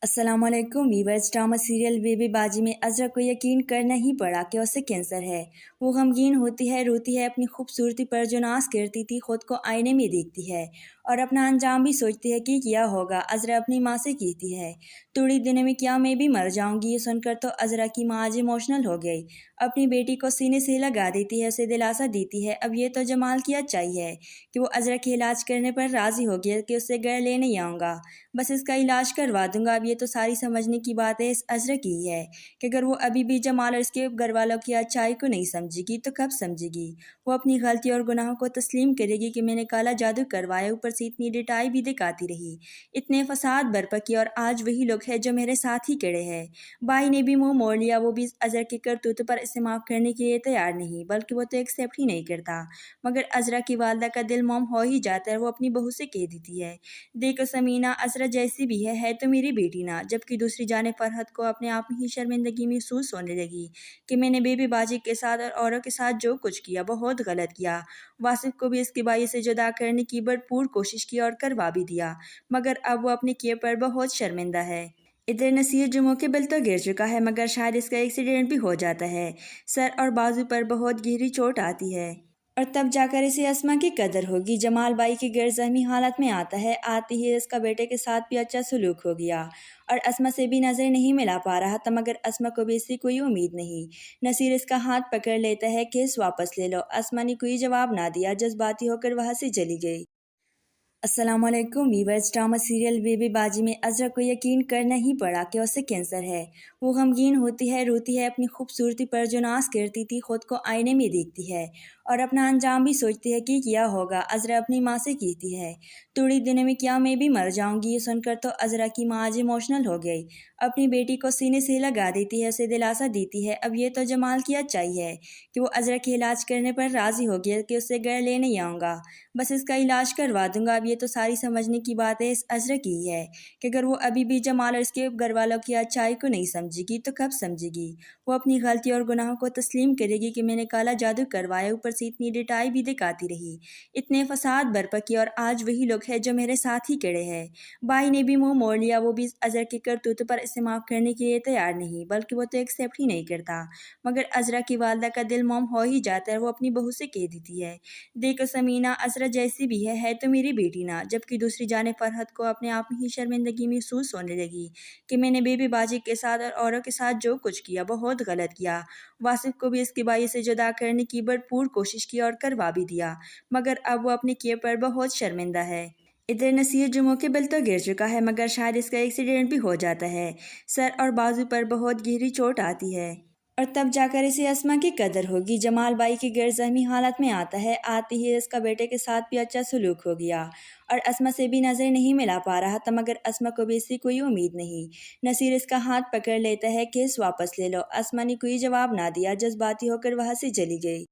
S4: अस्सलामुअलैकुम वीवर्स, ड्रामा सीरियल बेबी बाजी में अज़रा को यकीन करना ही पड़ा कि उसे कैंसर है। वो गमगीन होती है, रोती है, अपनी खूबसूरती पर जो नाज करती थी खुद को आईने में देखती है और अपना अंजाम भी सोचती है कि क्या होगा। अज़रा अपनी माँ से कहती है, थोड़ी दिनों में क्या मैं भी मर जाऊंगी। ये सुनकर तो अज़रा की माँ आज इमोशनल हो गई। अपनी बेटी को सीने से लगा देती है, उसे दिलासा देती है। अब ये तो जमाल की अच्छाई है कि वो अज़रा के इलाज करने पर राज़ी हो गया कि उसे घर ले नहीं आऊँगा, बस इसका इलाज करवा दूंगा। अब ये तो सारी समझने की बात है इस अज़रा की है कि अगर वो अभी भी जमाल और इसके घर वालों की अच्छाई को नहीं समझेगी तो कब समझेगी। वो अपनी गलती और गुनाहों को तस्लीम करेगी कि मैंने काला जादू करवाया, ऊपर से इतनी डिटाई भी दिखाती रही, इतने फसाद बरपा किए, और आज वही लोग हैं जो मेरे साथ ही खड़े हैं। भाई ने भी मुंह मोड़ लिया, वो भी अज़रा के करतूतों पर इसे माफ़ करने के लिए तैयार नहीं, बल्कि वो तो एक्सेप्ट ही नहीं करता। मगर अज़रा की वालदा का दिल मोम हो ही जाता है। वो अपनी बहू से कह देती है, देखो समीना, अज़रा जैसी भी है तो मेरी बेटी ना। जबकि दूसरी जाने फरहत को अपने आप में ही शर्मिंदगी महसूस होने लगी कि मैंने बेबी बाजी के साथ और औरों के साथ जो कुछ किया बहुत गलत किया। वासिफ को भी इसकी बाई से जुदा करने की भरपूर कोशिश की और करवा भी दिया, मगर अब वो अपने किए पर बहुत शर्मिंदा है। इधर नसीर जुमों के बल तो गिर चुका है मगर शायद इसका एक्सीडेंट भी हो जाता है। सर और बाजू पर बहुत गहरी चोट आती है और तब जाकर इसे अस्मा की कदर होगी। जमाल भाई के गैर ज़हमी हालत में आता है। आते ही इसका बेटे के साथ भी अच्छा सलूक हो गया और अस्मा से भी नज़र नहीं मिला पा रहा था मगर अस्मा को भी इससे कोई उम्मीद नहीं। नसीर इसका हाथ पकड़ लेता है, केस वापस ले लो। अस्मा ने कोई जवाब ना दिया, जज्बाती होकर वहाँ से चली गई। अस्सलामुअलैकुम वीवर्स, ड्रामा सीरियल बेबी बाजी में अज़रा को यकीन करना ही पड़ा कि उसे कैंसर है। वो गमगीन होती है, रोती है, अपनी खूबसूरती पर जो नाज करती थी खुद को आईने में देखती है और अपना अंजाम भी सोचती है कि क्या होगा। अज़रा अपनी माँ से कहती है थोड़ी दिनों में क्या मैं भी मर जाऊंगी। ये सुनकर तो अज़रा की माँ आज इमोशनल हो गई। अपनी बेटी को सीने से लगा देती है, उसे दिलासा देती है। अब ये तो जमाल की अच्छाई है कि वो अज़रा के इलाज करने पर राज़ी हो गया कि उससे घर ले नहीं आऊँगा, बस इसका इलाज करवा दूंगा। अब ये तो सारी समझने की बात है इस अज़रा की ही है कि अगर वो अभी भी जमाल और इसके घर वालों की अच्छाई को नहीं समझेगी तो कब समझेगी। वो अपनी गलती और गुनाहों को तस्लीम करेगी कि मैंने काला जादू करवाया, ऊपर से इतनी डिटाई भी दिखाती रही, इतने फसाद बरपा किए और आज वही लोग हैं जो मेरे साथ ही खड़े हैं। भाई ने भी मुंह मोड़ लिया, वो भी अज़रा के करतूत पर इसे माफ़ करने के लिए तैयार नहीं, बल्कि वो तो एक्सेप्ट ही नहीं करता। मगर अज़रा की वालदा का दिल मोम हो ही जाता है। वो अपनी बहू से कह देती है देखो समीना, अज़रा जैसी भी है तो मेरी बेटी ना। जबकि दूसरी जाने फरहत को अपने आप में ही शर्मिंदगी महसूस होने लगी कि मैंने बेबी बाजी के साथ और औरों के साथ जो कुछ किया बहुत गलत किया। वासिफ को भी इसकी बाई से जुदा करने की भरपूर कोशिश की और करवा भी दिया, मगर अब वो अपने किए पर बहुत शर्मिंदा है। इधर नसीर जुमों के बल तो गिर चुका है मगर शायद इसका एक्सीडेंट भी हो जाता है। सर और बाजू पर बहुत गहरी चोट आती है और तब जाकर इसे अस्मा की कदर होगी। जमाल भाई के गैर ज़हमी हालत में आता है। आते ही इसका बेटे के साथ भी अच्छा सलूक हो गया और अस्मा से भी नज़र नहीं मिला पा रहा था मगर अस्मा को भी इससे कोई उम्मीद नहीं। नसीर इसका हाथ पकड़ लेता है, केस वापस ले लो। अस्मा ने कोई जवाब ना दिया, जज्बाती होकर वहाँ से चली गई।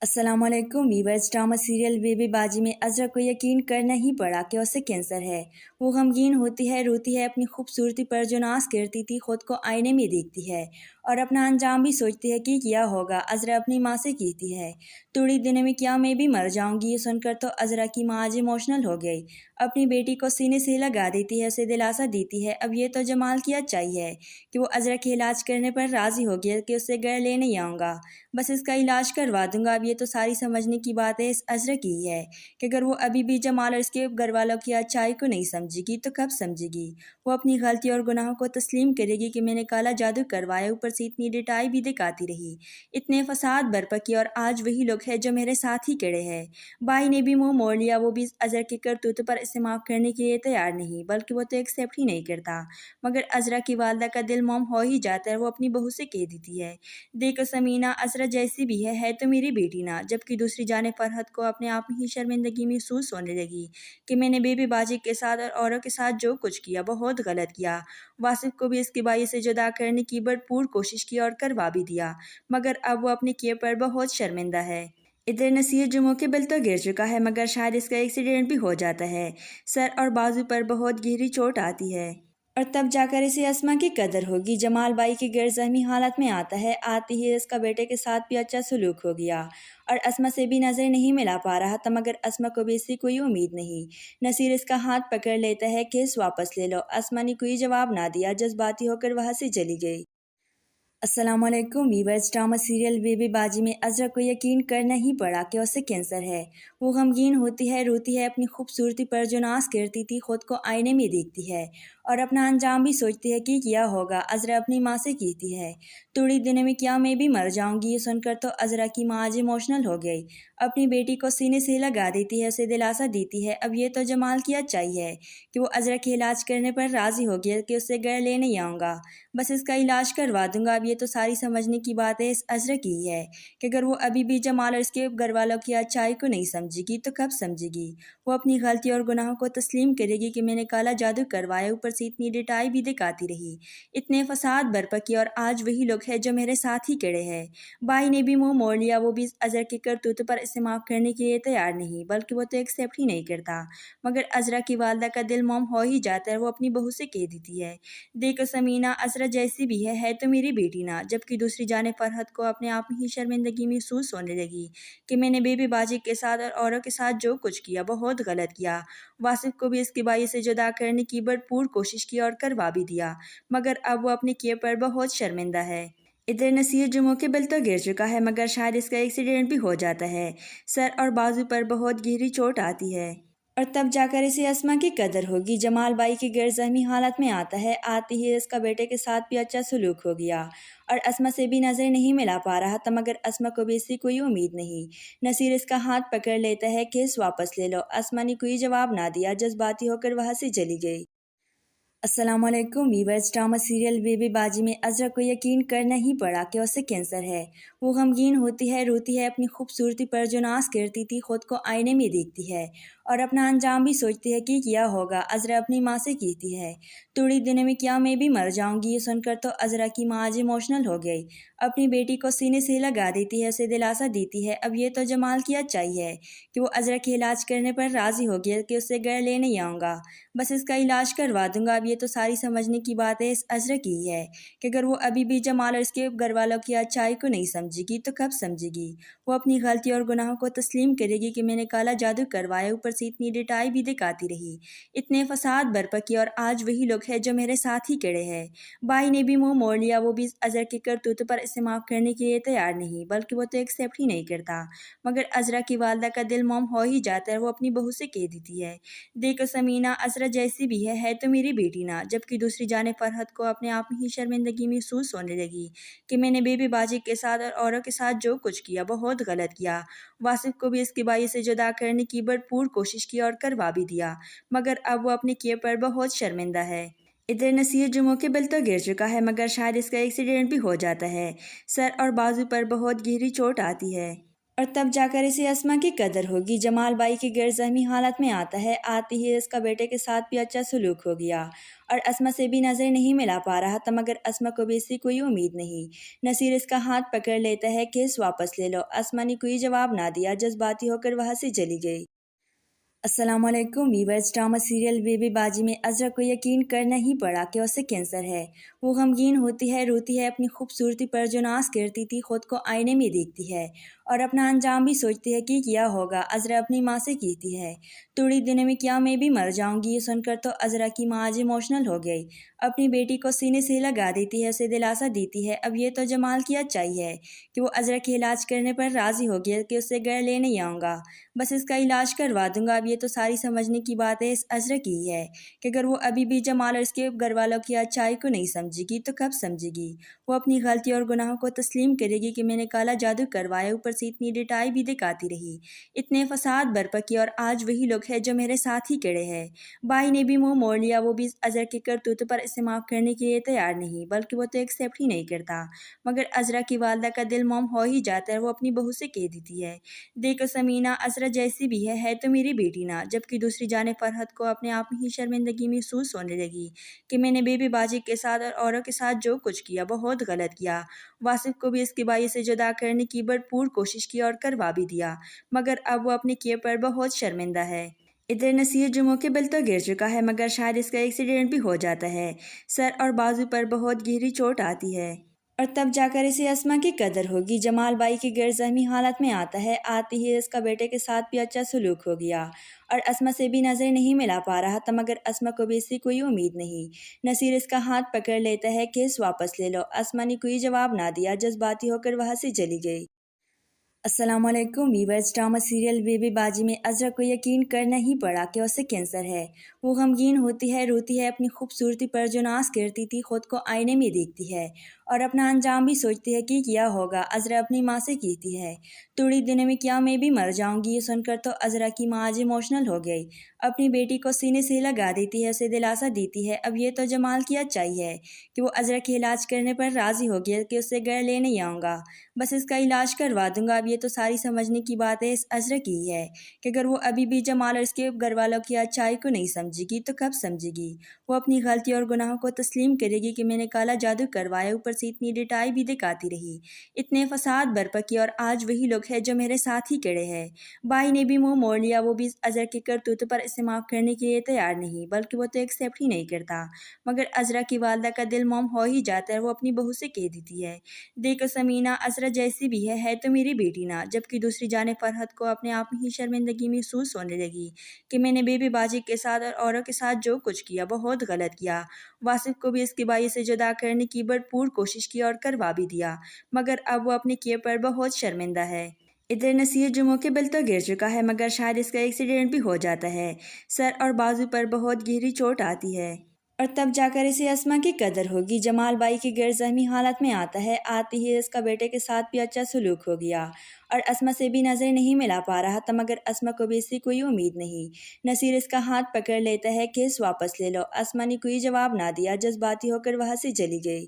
S4: अस्सलामुअलैकुम वीवर्स, ड्रामा सीरियल बेबी बाजी में अज़रा को यकीन करना ही पड़ा कि उसे कैंसर है। वो गमगीन होती है, रोती है, अपनी खूबसूरती पर जो नाज करती थी खुद को आईने में देखती है और अपना अंजाम भी सोचती है कि क्या होगा। अज़रा अपनी माँ से कहती है थोड़ी दिनों में क्या मैं भी मर जाऊंगी। ये सुनकर तो अज़रा की माँ आज इमोशनल हो गई। अपनी बेटी को सीने से लगा देती है, उसे दिलासा देती है। अब ये तो जमाल की अच्छाई है कि वो अज़रा के इलाज करने पर राज़ी हो गया कि उससे घर ले नहीं आऊँगा, बस इसका इलाज करवा दूंगा। अब ये तो सारी समझने की बात है इस अज़रा की ही है कि अगर वो अभी भी जमाल और इसके घर वालों की अच्छाई को नहीं समझेगी तो कब समझेगी। वो अपनी गलती और गुनाहों को तस्लीम करेगी कि मैंने काला जादू करवाया, ऊपर से इतनी डिटाई भी दिखाती रही, इतने फसाद बरपा किए और आज वही लोग हैं जो मेरे साथ ही खड़े हैं। भाई ने भी मुंह मोड़ लिया, वो भी अज़रा के करतूत पर इसे माफ़ करने के लिए तैयार नहीं, बल्कि वो तो एक्सेप्ट ही नहीं करता। मगर अज़रा की वालदा का दिल मोम हो ही जाता है। वो अपनी बहू से कह देती है देखो समीना, अज़रा जैसी भी है तो मेरी बेटी ना। जबकि दूसरी जाने फरहत को अपने आप में ही शर्मिंदगी महसूस होने लगी कि मैंने बेबी बाजी के साथ और औरों के साथ जो कुछ किया बहुत गलत किया। वासिफ को भी इसकी बाई से जुदा करने की भरपूर कोशिश की और करवा भी दिया, मगर अब वो अपने किए पर बहुत शर्मिंदा है। इधर नसीर जुमों के बल तो गिर चुका है मगर शायद इसका एक्सीडेंट भी हो जाता है। सर और बाजू पर बहुत गहरी चोट आती है और तब जाकर इसे अस्मा की कदर होगी। जमाल भाई के गैर ज़हमी हालत में आता है। आते ही इसका बेटे के साथ भी अच्छा सलूक हो गया और अस्मा से भी नज़र नहीं मिला पा रहा था मगर अस्मा को भी इससे कोई उम्मीद नहीं। नसीर इसका हाथ पकड़ लेता है, केस वापस ले लो। अस्मा ने कोई जवाब ना दिया, जज्बाती होकर वहाँ से चली गई। अस्सलामुअलैकुम वीवर्स, ड्रामा सीरियल बेबी बाजी में अज़रा को यकीन करना ही पड़ा कि उसे कैंसर है। वो गमगीन होती है, रोती है, अपनी खूबसूरती पर जो नाज करती थी खुद को आईने में देखती है और अपना अंजाम भी सोचती है कि क्या होगा। अज़रा अपनी माँ से कहती है थोड़ी दिनों में क्या मैं भी मर जाऊंगी। ये सुनकर तो अज़रा की माँ आज इमोशनल हो गई। अपनी बेटी को सीने से लगा देती है, उसे दिलासा देती है। अब ये तो जमाल की अच्छाई है कि वो अज़रा के इलाज करने पर राज़ी हो गया कि उससे घर ले नहीं आऊँगा, बस इसका इलाज करवा दूंगा। अब ये तो सारी समझने की बात है इस अज़रा की ही है कि अगर वो अभी भी जमाल और इसके घर वालों की अच्छाई को नहीं समझेगी तो कब समझेगी। वो अपनी गलती और गुनाहों को तस्लीम करेगी कि मैंने काला जादू करवाया, ऊपर से इतनी डिटाई भी दिखाती रही, इतने फसाद बरपा किए और आज वही लोग हैं जो मेरे साथ ही खड़े हैं। भाई ने भी मुंह मोड़ लिया, वो भी अज़रा के करतूत पर इसे माफ़ करने के लिए तैयार नहीं, बल्कि वो तो एक्सेप्ट ही नहीं करता। मगर अज़रा की वालदा का दिल मोम हो ही जाता है। वो अपनी बहू से कह देती है देखो समीना, अज़रा जैसी भी है तो मेरी बेटी ना। जबकि दूसरी जाने फरहत को अपने आप में ही शर्मिंदगी महसूस होने लगी कि मैंने बेबी बाजी के साथ और औरों के साथ जो कुछ किया बहुत गलत किया। वासिफ को भी इसकी बाई से जुदा करने की भरपूर कोशिश کوشش کی اور کروا بھی دیا، مگر اب وہ اپنے کیے پر بہت شرمندہ ہے۔ ادھر نصیر جو موقع تو گر چکا ہے، مگر شاید اس کا ایکسیڈنٹ بھی ہو جاتا ہے۔ سر اور بازو پر بہت گہری چوٹ آتی ہے اور تب جا کر اسے اسما کی قدر ہوگی۔ جمال بائی کے غیر زخمی حالت میں آتا ہے، آتے ہی اس کا بیٹے کے ساتھ بھی اچھا سلوک ہو گیا اور اسما سے بھی نظر نہیں ملا پا رہا تھا، مگر اسما کو بھی اس سے کوئی امید نہیں۔ نصیر اس کا ہاتھ پکڑ لیتا ہے، کیس واپس لے لو۔ اسما نے کوئی جواب نہ دیا، جذباتی ہو کر وہاں سے چلی گئی۔ السلام علیکم ویورز، ڈرامہ سیریل بے بے باجی میں عذرا کو یقین کرنا ہی پڑا کہ اسے کینسر ہے۔ وہ غمگین ہوتی ہے، روتی ہے، اپنی خوبصورتی پر جو ناز کرتی تھی خود کو آئینے میں دیکھتی ہے اور اپنا انجام بھی سوچتی ہے کہ کیا ہوگا۔ عذرا اپنی ماں سے کہتی ہے تھوڑی دنوں میں کیا میں بھی مر جاؤں گی۔ یہ سن کر تو عذرا کی ماں آج ایموشنل ہو گئی، اپنی بیٹی کو سینے سے لگا دیتی ہے، اسے دلاسا دیتی ہے۔ اب یہ تو جمال کی اچھائی ہے کہ وہ عذرا کے علاج کرنے پر راضی ہو گیا کہ اسے گھر لے نہیں آؤں گا، بس اس کا علاج کروا دوں گا۔ اب یہ تو ساری سمجھنے کی بات ہے اس عذرا کی ہے کہ اگر وہ ابھی بھی جمال اور اس کے گھر والوں کی اچھائی کو نہیں سمجھے گی تو کب سمجھے گی؟ وہ اپنی غلطی اور گناہوں کو تسلیم کرے گی کہ میں نے کالا جادو کروایا، اوپر سے اتنی ڈٹائی بھی دکھاتی رہی، اتنے فساد برپا کیے اور آج وہی لوگ ہیں جو میرے ساتھ ہی کھڑے ہیں۔ بھائی نے بھی منہ موڑ لیا، وہ بھی عذرا کے کرتوت پر اسے معاف کرنے کے لیے تیار نہیں، بلکہ وہ تو ایکسیپٹ ہی نہیں کرتا۔ مگر عذرا کی والدہ کا دل موم ہو ہی جاتا ہے، وہ اپنی بہو سے کہہ دیتی ہے دیکھو سمینہ، عذرا جیسی بھی ہے تو میری بیٹی نا۔ جبکہ دوسری جانب فرحت کو اپنے آپ میں ہی شرمندگی محسوس ہونے لگی کہ میں نے بے بے باجی کے ساتھ اور اوروں کے ساتھ جو کچھ کیا بہت غلط کیا۔ واصف کو بھی اس کے بھائی سے جدا کرنے کی بھرپور کوشش کی اور کروا بھی دیا، مگر اب وہ اپنے کیے پر بہت شرمندہ ہے۔ ادھر نصیر جو موقع تو گر چکا ہے، مگر شاید اس کا ایکسیڈنٹ بھی ہو جاتا ہے۔ سر اور بازو پر بہت گہری چوٹ آتی ہے اور تب جا کر اسے اسما کی قدر ہوگی۔ جمال بائی کے غیر زخمی حالت میں آتا ہے، آتے ہی اس کا بیٹے کے ساتھ بھی اچھا سلوک ہو گیا اور اسما سے بھی نظر نہیں ملا پا رہا تھا، مگر اسما کو بھی اس سے کوئی امید نہیں۔ نصیر اس کا ہاتھ پکڑ لیتا ہے، کیس واپس لے لو۔ اسما نے کوئی جواب نہ دیا، جذباتی ہو کر وہاں سے چلی گئی۔ السلام علیکم ویورز، ڈرامہ سیریل بے بے باجی میں عذرا کو یقین کرنا ہی پڑا کہ اسے کینسر ہے۔ وہ غمگین ہوتی ہے، روتی ہے، اپنی خوبصورتی پر جو ناز کرتی تھی خود کو آئینے میں دیکھتی ہے اور اپنا انجام بھی سوچتی ہے کہ کیا ہوگا۔ عذرا اپنی ماں سے کہتی ہے تھوڑی دنوں میں کیا میں بھی مر جاؤں گی۔ یہ سن کر تو عذرا کی ماں آج ایموشنل ہو گئی، اپنی بیٹی کو سینے سے لگا دیتی ہے، اسے دلاسا دیتی ہے۔ اب یہ تو جمال کی اچھائی ہے کہ وہ عذرا کے علاج کرنے پر راضی ہو گیا کہ اسے گھر لے نہیں آؤں گا، بس اس کا علاج کروا دوں گا۔ اب یہ تو ساری سمجھنے کی بات ہے اس عذرا کی ہے کہ اگر وہ ابھی بھی جمال اور اس کے گھر والوں کی اچھائی کو نہیں سمجھے گی تو کب سمجھے گی؟ وہ اپنی غلطی اور گناہوں کو تسلیم کرے گی کہ میں نے کالا جادو کروایا، اوپر سے اتنی ڈٹائی بھی دکھاتی رہی، اتنے فساد برپا کیے اور آج وہی لوگ ہیں جو میرے ساتھ ہی کھڑے ہیں۔ بھائی نے بھی منہ موڑ لیا، وہ بھی عذرا کے کرتوت پر اسے معاف کرنے کے لیے تیار نہیں، بلکہ وہ تو ایکسیپٹ ہی نہیں کرتا۔ مگر عذرا کی والدہ کا دل موم ہو ہی جاتا ہے، وہ اپنی بہو سے کہہ دیتی ہے دیکھو سمینہ، عذرا جیسی بھی ہے تو میری بیٹی نا۔ جبکہ دوسری جانب فرحت کو اپنے آپ میں ہی شرمندگی محسوس ہونے لگی کہ میں نے بے بے باجی کے ساتھ اور اوروں کے ساتھ جو کچھ کیا بہت غلط کیا۔ واصف کو بھی اس کے بھائی سے جدا کرنے کی بھرپور کوشش کی اور کروا بھی دیا، مگر اب وہ اپنے کیے پر بہت شرمندہ ہے۔ ادھر نصیر جو موقع تو گر چکا ہے، مگر شاید اس کا ایکسیڈنٹ بھی ہو جاتا ہے۔ سر اور بازو پر بہت گہری چوٹ آتی ہے اور تب جا کر اسے اسما کی قدر ہوگی۔ جمال بائی کے غیر زخمی حالت میں آتا ہے، آتے ہی اس کا بیٹے کے ساتھ بھی اچھا سلوک ہو گیا اور اسما سے بھی نظر نہیں ملا پا رہا تھا، مگر اسما کو بھی اس سے کوئی امید نہیں۔ نصیر اس کا ہاتھ پکڑ لیتا ہے، کیس واپس لے لو۔ اسما نے کوئی جواب نہ دیا، جذباتی ہو کر وہاں سے چلی گئی۔ السلام علیکم ویورز، ڈرامہ سیریل بے بے باجی میں عذرا کو یقین کرنا ہی پڑا کہ اسے کینسر ہے۔ وہ غمگین ہوتی ہے، روتی ہے، اپنی خوبصورتی پر جو ناز کرتی تھی خود کو آئینے میں دیکھتی ہے اور اپنا انجام بھی سوچتی ہے کہ کیا ہوگا۔ عذرا اپنی ماں سے کہتی ہے تھوڑی دنوں میں کیا میں بھی مر جاؤں گی۔ یہ سن کر تو عذرا کی ماں آج ایموشنل ہو گئی، اپنی بیٹی کو سینے سے لگا دیتی ہے، اسے دلاسا دیتی ہے۔ اب یہ تو جمال کی اچھائی ہے کہ وہ عذرا کے علاج کرنے پر راضی ہو گیا کہ اسے گھر لے نہیں آؤں گا، بس اس کا علاج کروا دوں گا۔ اب یہ تو ساری سمجھنے کی بات ہے اس عذرا کی ہے کہ اگر وہ ابھی بھی جمال اور اس کے گھر والوں کی اچھائی کو نہیں سمجھے گی تو کب سمجھے گی؟ وہ اپنی غلطی اور گناہوں کو تسلیم کرے گی کہ میں نے کالا جادو کروایا، اوپر سے اتनी ڈٹائی بھی دکھاتی رہی، اتنے فساد برپا کیا اور آج وہی لوگ ہیں جو میرے ساتھ ہی کڑے ہیں۔ بھائی نے بھی منہ موڑ لیا، وہ بھی اظہر کی کرتوت پر اسے معاف کرنے کے لیے تیار نہیں، بلکہ وہ تو ایکسیپٹ ہی نہیں کرتا۔ مگر عذرا کی والدہ کا دل موم ہو ہی جاتا ہے، وہ اپنی بہو سے کہہ دیتی ہے، دیکھو سمینہ، عذرا جیسی بھی ہے تو میری بیٹی نا۔ جبکہ دوسری جانب فرحت کو اپنے آپ میں ہی شرمندگی محسوس ہونے لگی کہ میں نے بیبی باجی کے ساتھ اور اوروں کے ساتھ جو کچھ کیا بہت غلط کیا۔ واصف کو بھی اس کے بھائی سے جدا کرنے کی بھرپور کوشش کی اور کروا بھی دیا، مگر اب وہ اپنے کیے پر بہت شرمندہ ہے۔ ادھر نصیر جمعوں کے بل تو گر چکا ہے، مگر شاید اس کا ایکسیڈنٹ بھی ہو جاتا ہے، سر اور بازو پر بہت گہری چوٹ آتی ہے، اور تب جا کر اسے اسما کی قدر ہوگی۔ جمال بھائی کے غیر زخمی حالت میں آتا ہے، آتے ہی اس کا بیٹے کے ساتھ بھی اچھا سلوک ہو گیا اور اسما سے بھی نظر نہیں ملا پا رہا تھا، مگر اسما کو بھی اس سے کوئی امید نہیں۔ نصیر اس کا ہاتھ پکڑ لیتا ہے، کیس واپس لے لو۔ اسما نے کوئی جواب نہ دیا، جذباتی ہو کر وہاں سے چلی گئی۔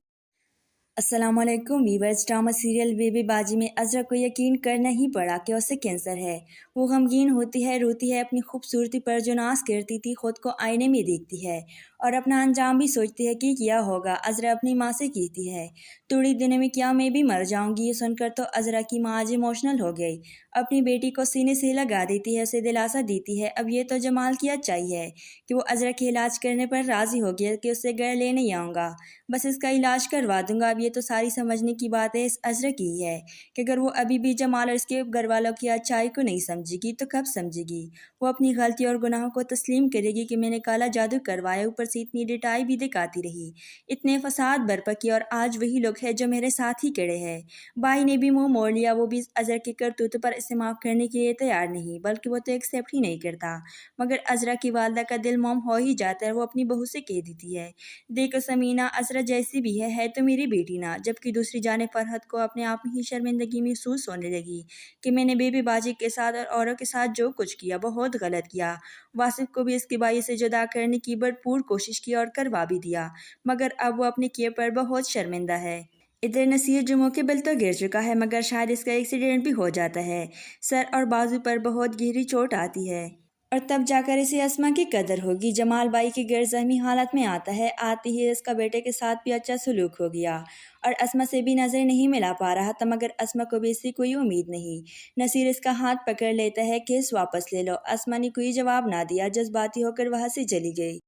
S4: السلام علیکم ویورز، ڈرامہ سیریل بیبی باجی میں عذرا کو یقین کرنا ہی پڑا کہ اسے کینسر ہے۔ وہ غمگین ہوتی ہے، روتی ہے، اپنی خوبصورتی پر جو ناز کرتی تھی خود کو آئینے میں دیکھتی ہے اور اپنا انجام بھی سوچتی ہے کہ کیا ہوگا۔ عذرا اپنی ماں سے کہتی ہے، تھوڑی دنوں میں کیا میں بھی مر جاؤں گی؟ یہ سن کر تو عذرا کی ماں آج ایموشنل ہو گئی، اپنی بیٹی کو سینے سے لگا دیتی ہے، اسے دلاسا دیتی ہے۔ اب یہ تو جمال کی اچھائی ہے کہ وہ عذرا کے علاج کرنے پر راضی ہو گیا کہ اسے گھر لے نہیں آؤں گا، بس اس کا علاج کروا دوں گا۔ اب یہ تو ساری سمجھنے کی بات ہے اس عذرا کی ہی ہے کہ اگر وہ ابھی بھی جمال اور اس کے گھر والوں کی اچھائی کو نہیں سمجھے گی تو کب سمجھے گی؟ وہ اپنی غلطی اور گناہوں کو تسلیم کرے گی کہ میں نے کالا جادو کروایا، اوپر سے اتنی ڈٹائی بھی دکھاتی رہی، اتنے فساد برپا کیا اور آج وہی لوگ ہیں جو میرے ساتھ ہی کڑے ہیں۔ بھائی نے بھی منہ موڑ لیا، وہ بھی عذرا کے کرتوت پر اسے معاف کرنے کے لیے تیار نہیں، بلکہ وہ تو ایکسیپٹ ہی نہیں کرتا۔ مگر عذرا کی والدہ کا دل موم ہو ہی جاتا ہے، وہ اپنی بہو سے کہہ دیتی ہے، دیکھو سمینہ، عذرا جیسی بھی ہے تو میری بیٹی نا۔ جبکہ دوسری جانب فرحت کو اپنے آپ میں ہی شرمندگی محسوس ہونے لگی کہ میں نے بیبی باجی کے ساتھ اور اوروں کے ساتھ جو کچھ کیا بہت غلط کیا۔ واصف کو بھی اس کے بھائی سے جدا کرنے کی بھرپور کوشش کی اور کروا بھی دیا، مگر اب وہ اپنے کیے پر بہت شرمندہ ہے۔ ادھر نصیر جمعوں کے بل تو گر چکا ہے، مگر شاید اس کا ایکسیڈنٹ بھی ہو جاتا ہے، سر اور بازو پر بہت گہری چوٹ آتی ہے، اور تب جا کر اسے اسما کی قدر ہوگی۔ جمال بھائی کے غیر زخمی حالت میں آتا ہے، آتے ہی اس کا بیٹے کے ساتھ بھی اچھا سلوک ہو گیا اور اسما سے بھی نظر نہیں ملا پا رہا تھا، مگر اسما کو بھی اس سے کوئی امید نہیں۔ نصیر اس کا ہاتھ پکڑ لیتا ہے، کیس واپس لے لو۔ اسما نے کوئی جواب نہ دیا، جذباتی ہو کر وہاں سے چلی گئی۔